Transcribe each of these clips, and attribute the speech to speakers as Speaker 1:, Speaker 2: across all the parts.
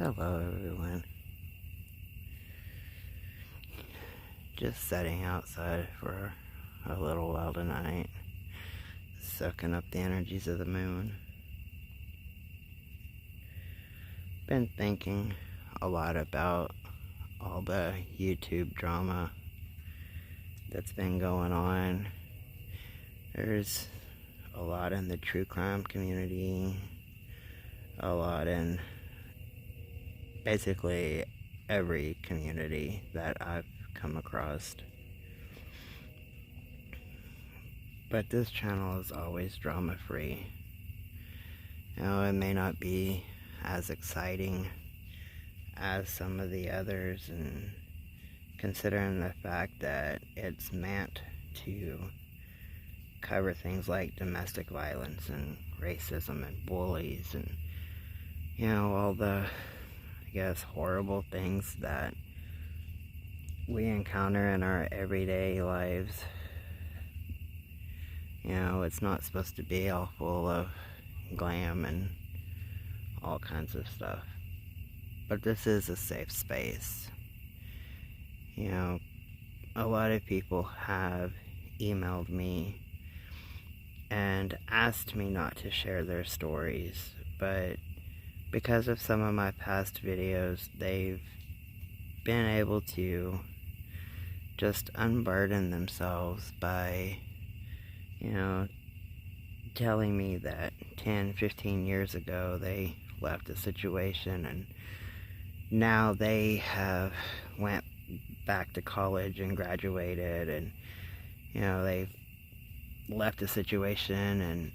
Speaker 1: Hello everyone. Just sitting outside for a little while tonight, soaking up the energies of the moon. Been thinking a lot about all the YouTube drama that's been going on. There's a lot in the true crime community, a lot in basically every community that I've come across. But this channel is always drama free. It may not be as exciting as some of the others, and considering the fact that it's meant to cover things like domestic violence and racism and bullies and all the horrible things that we encounter in our everyday lives. It's not supposed to be all full of glam and all kinds of stuff. But this is a safe space. A lot of people have emailed me and asked me not to share their stories, but because of some of my past videos, they've been able to just unburden themselves by telling me that 10, 15 years ago they left a situation and now they have went back to college and graduated, and they've left a situation and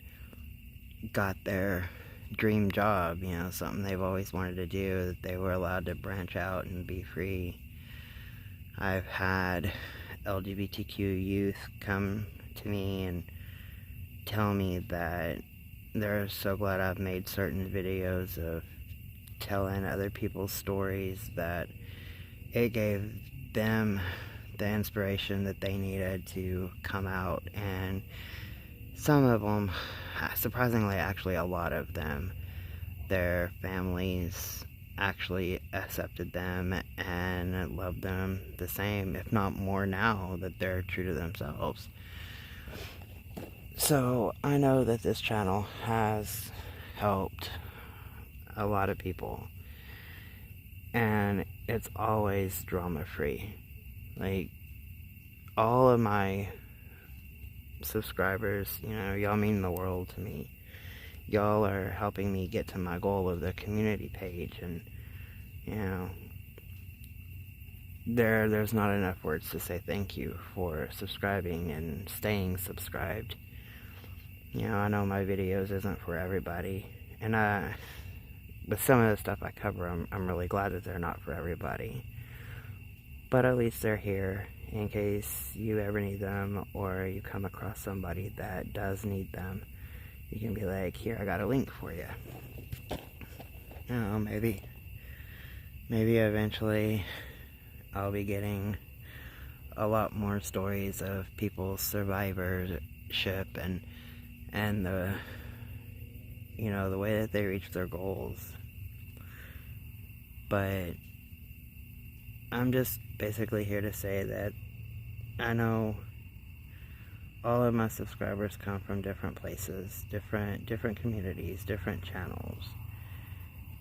Speaker 1: got their dream job, something they've always wanted to do, that they were allowed to branch out and be free. I've had LGBTQ youth come to me and tell me that they're so glad I've made certain videos of telling other people's stories, that it gave them the inspiration that they needed to come out. And some of them, surprisingly, actually a lot of them, their families actually accepted them and loved them the same, if not more, now that they're true to themselves. So I know that this channel has helped a lot of people, and it's always drama free. Like, all of my subscribers, y'all mean the world to me. Y'all are helping me get to my goal of the community page, and there's not enough words to say thank you for subscribing and staying subscribed. I know my videos isn't for everybody, and with some of the stuff I cover, I'm really glad that they're not for everybody. But at least they're here in case you ever need them, or you come across somebody that does need them. You can be like, here, I got a link for you. Maybe eventually I'll be getting a lot more stories of people's survivorship and the the way that they reach their goals. But I'm just basically here to say that I know all of my subscribers come from different places, different communities, different channels,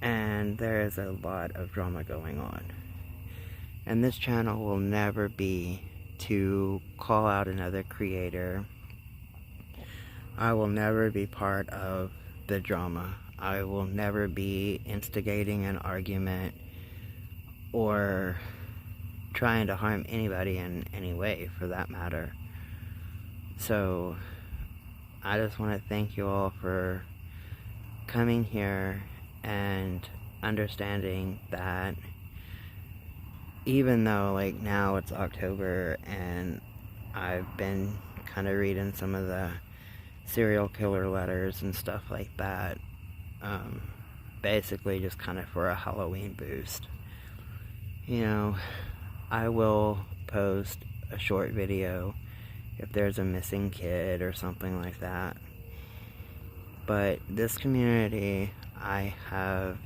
Speaker 1: and there is a lot of drama going on. And this channel will never be to call out another creator. I will never be part of the drama. I will never be instigating an argument or trying to harm anybody in any way, for that matter. So I just want to thank you all for coming here and understanding that even though, like, now it's October and I've been kind of reading some of the serial killer letters and stuff like that, basically just kind of for a Halloween boost, I will post a short video if there's a missing kid or something like that. But this community, I have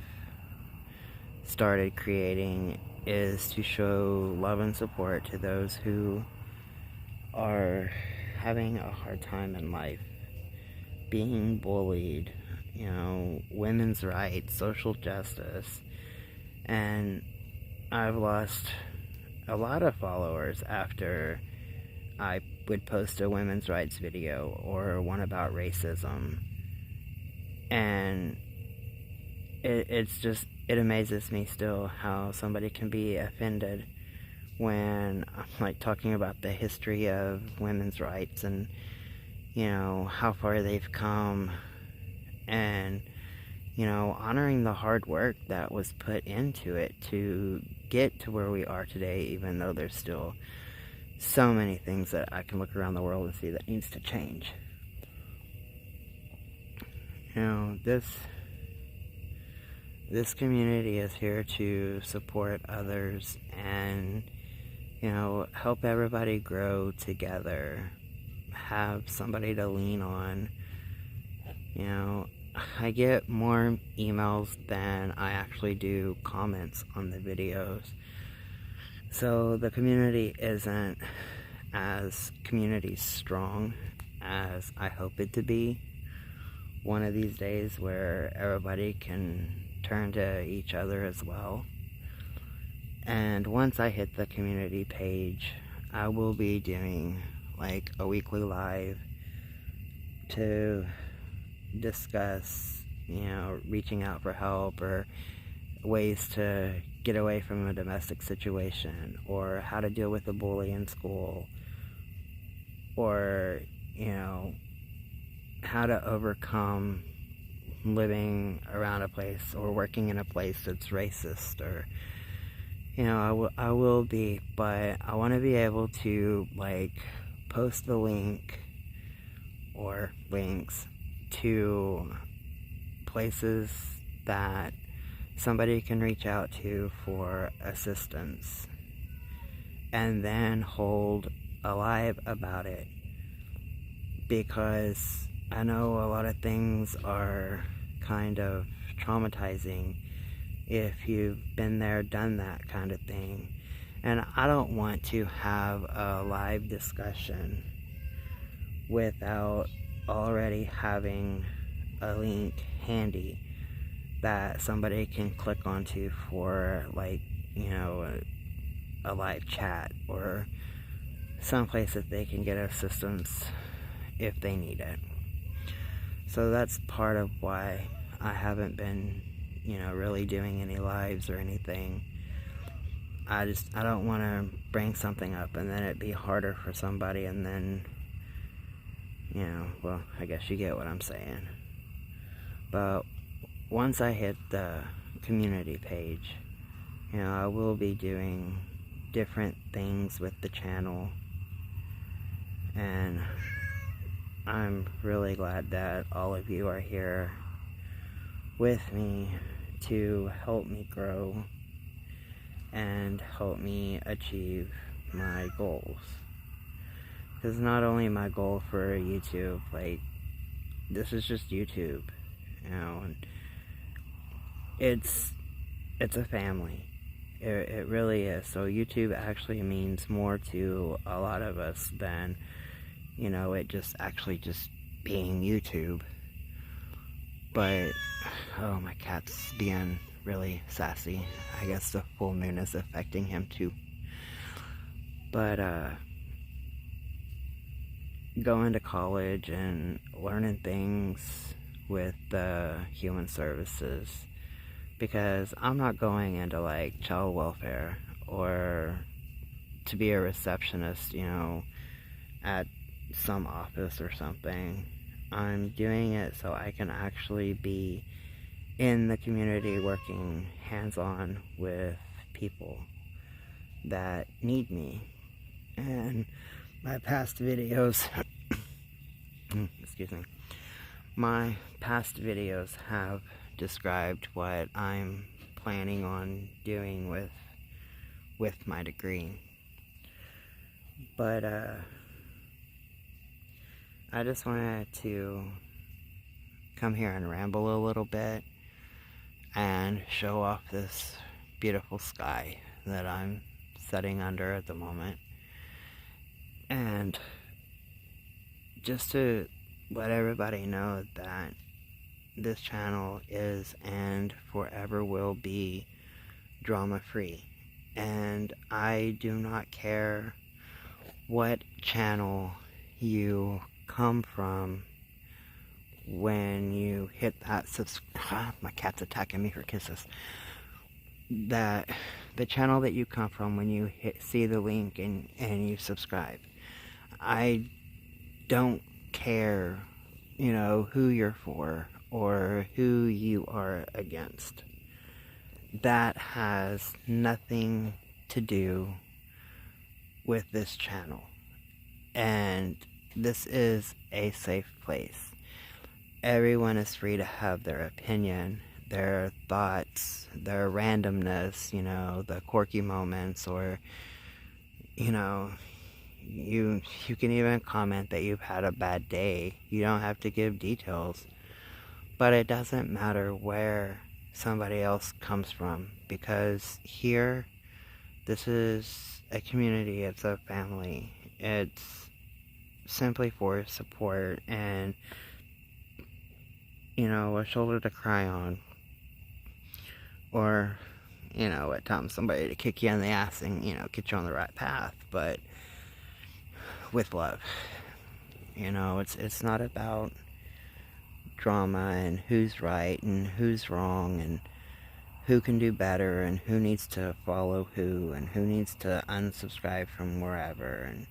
Speaker 1: started creating is to show love and support to those who are having a hard time in life, being bullied, women's rights, social justice. And I've lost a lot of followers after I would post a women's rights video or one about racism. And it amazes me still how somebody can be offended when I'm like talking about the history of women's rights and how far they've come, and honoring the hard work that was put into it to get to where we are today, even though there's still so many things that I can look around the world and see that needs to change. This community is here to support others and help everybody grow together, have somebody to lean on. I get more emails than I actually do comments on the videos. So the community isn't as community strong as I hope it to be one of these days, where everybody can turn to each other as well. And once I hit the community page, I will be doing like a weekly live to discuss, reaching out for help or ways to get away from a domestic situation, or how to deal with a bully in school, or, how to overcome living around a place or working in a place that's racist, or, I will be, but I want to be able to, post the link or links to places that somebody can reach out to for assistance, and then hold a live about it, because I know a lot of things are kind of traumatizing if you've been there, done that kind of thing. And I don't want to have a live discussion without already having a link handy that somebody can click onto for a live chat, or someplace that they can get assistance if they need it. So that's part of why I haven't been really doing any lives or anything. I don't want to bring something up and then it be harder for somebody, and then well, I guess you get what I'm saying. But once I hit the community page, I will be doing different things with the channel, and I'm really glad that all of you are here with me to help me grow and help me achieve my goals. Because not only my goal for YouTube, this is just YouTube, and it's a family. It really is. So YouTube actually means more to a lot of us than it just being YouTube. But oh, my cat's being really sassy. I guess the full moon is affecting him too. But going to college and learning things with human services, because I'm not going into child welfare or to be a receptionist, at some office or something. I'm doing it so I can actually be in the community, working hands-on with people that need me. And my past videos excuse me, my past videos have described what I'm planning on doing with my degree. But I just wanted to come here and ramble a little bit and show off this beautiful sky that I'm sitting under at the moment. And just to let everybody know that this channel is and forever will be drama free. And I do not care what channel you come from when you hit that my cat's attacking me for kisses. That the channel that you come from when you see the link and you subscribe. I don't care, who you're for or who you are against. That has nothing to do with this channel. And this is a safe place. Everyone is free to have their opinion, their thoughts, their randomness, the quirky moments, or, you can even comment that you've had a bad day. You don't have to give details. But it doesn't matter where somebody else comes from, because here, this is a community, it's a family. It's simply for support and, a shoulder to cry on. Or, at times somebody to kick you in the ass and, get you on the right path, but with love. It's not about drama and who's right and who's wrong and who can do better and who needs to follow who and who needs to unsubscribe from wherever and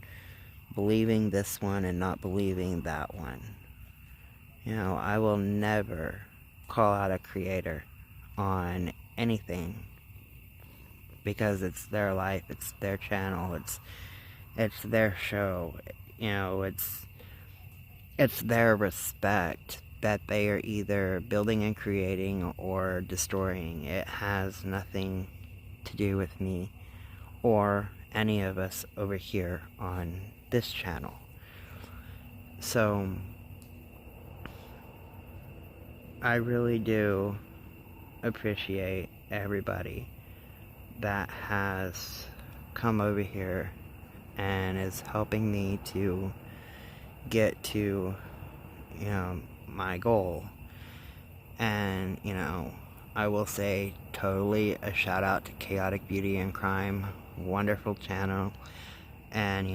Speaker 1: believing this one and not believing that one. I will never call out a creator on anything, because it's their life, it's their channel, it's their show. It's their respect that they are either building and creating or destroying. It has nothing to do with me or any of us over here on this channel. So I really do appreciate everybody that has come over here and is helping me to get to, my goal. And, I will say totally a shout out to Chaotic Beauty and Crime. Wonderful channel. And,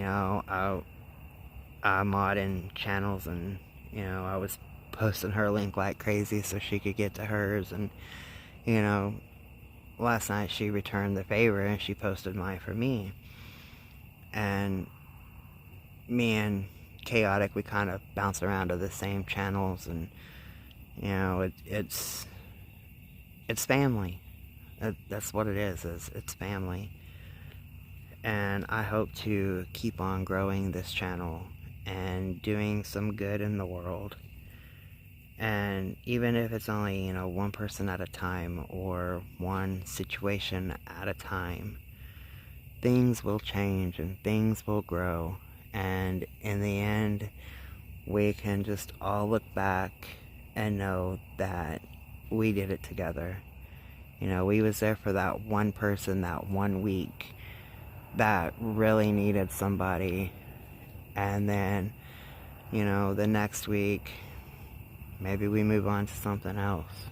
Speaker 1: I mod in channels, and, I was posting her link like crazy so she could get to hers. And, last night she returned the favor and she posted mine for me. And me and Chaotic, we kind of bounce around to the same channels, and it's family. That's what it is it's family. And I hope to keep on growing this channel and doing some good in the world. And even if it's only, one person at a time or one situation at a time, things will change and things will grow. And in the end, we can just all look back and know that we did it together. We was there for that one person that one week that really needed somebody. And then, the next week, maybe we move on to something else.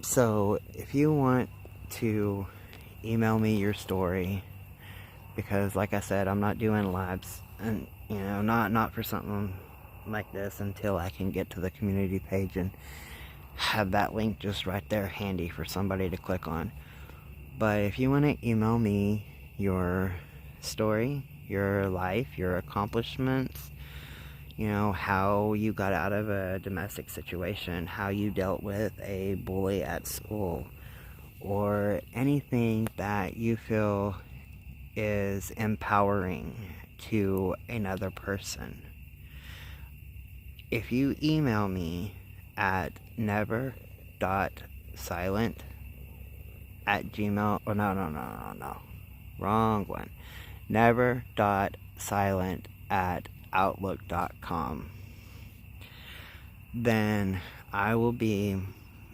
Speaker 1: So if you want to email me your story, because like I said, I'm not doing lives, and not for something like this until I can get to the community page and have that link just right there handy for somebody to click on. But if you want to email me your story, your life, your accomplishments, how you got out of a domestic situation, how you dealt with a bully at school, or anything that you feel is empowering to another person. If you email me at never.silent@gmail, oh no, wrong one, never.silent@outlook.com, then I will be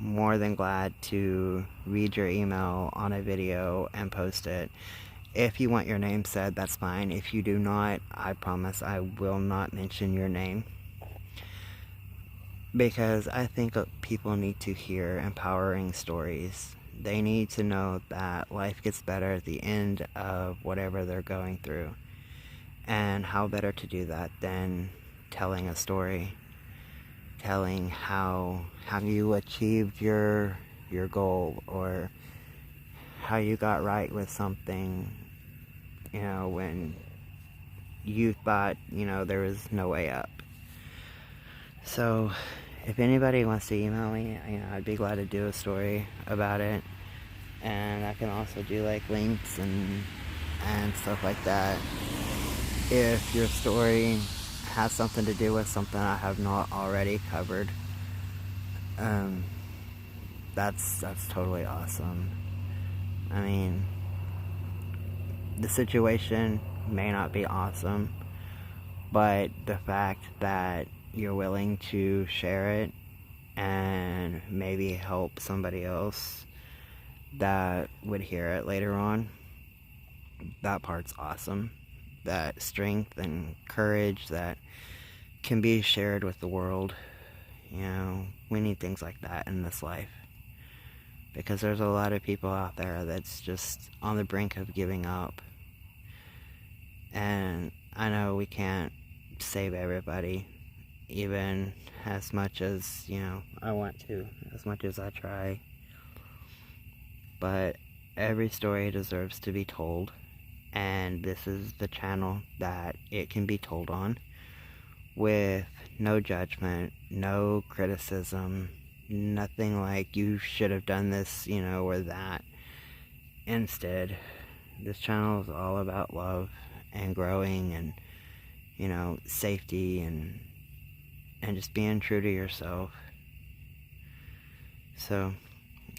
Speaker 1: more than glad to read your email on a video and post it. If you want your name said, that's fine. If you do not, I promise I will not mention your name. Because I think people need to hear empowering stories. They need to know that life gets better at the end of whatever they're going through. And how better to do that than telling a story. Telling how you achieved your goal, or how you got right with something, when you thought, there was no way up. So, if anybody wants to email me, I'd be glad to do a story about it. And I can also do like links and stuff like that. If your story has something to do with something I have not already covered, that's totally awesome. I mean, the situation may not be awesome, but the fact that you're willing to share it and maybe help somebody else that would hear it later on, that part's awesome. That strength and courage that can be shared with the world. We need things like that in this life. Because there's a lot of people out there that's just on the brink of giving up. And I know we can't save everybody, even as much as, I want to, as much as I try. But every story deserves to be told, and this is the channel that it can be told on, with no judgment, no criticism, nothing like you should have done this, or that. Instead, this channel is all about love and growing and, safety and just being true to yourself. So,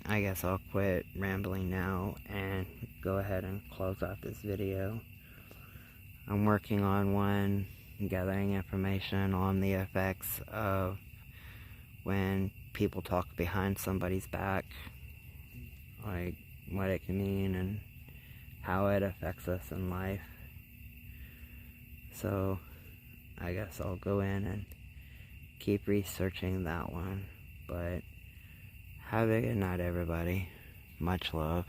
Speaker 1: I guess I'll quit rambling now and go ahead and close out this video. I'm working on one, gathering information on the effects of when people talk behind somebody's back, like what it can mean and how it affects us in life. So I guess I'll go in and keep researching that one. But have a good night, everybody. Much love.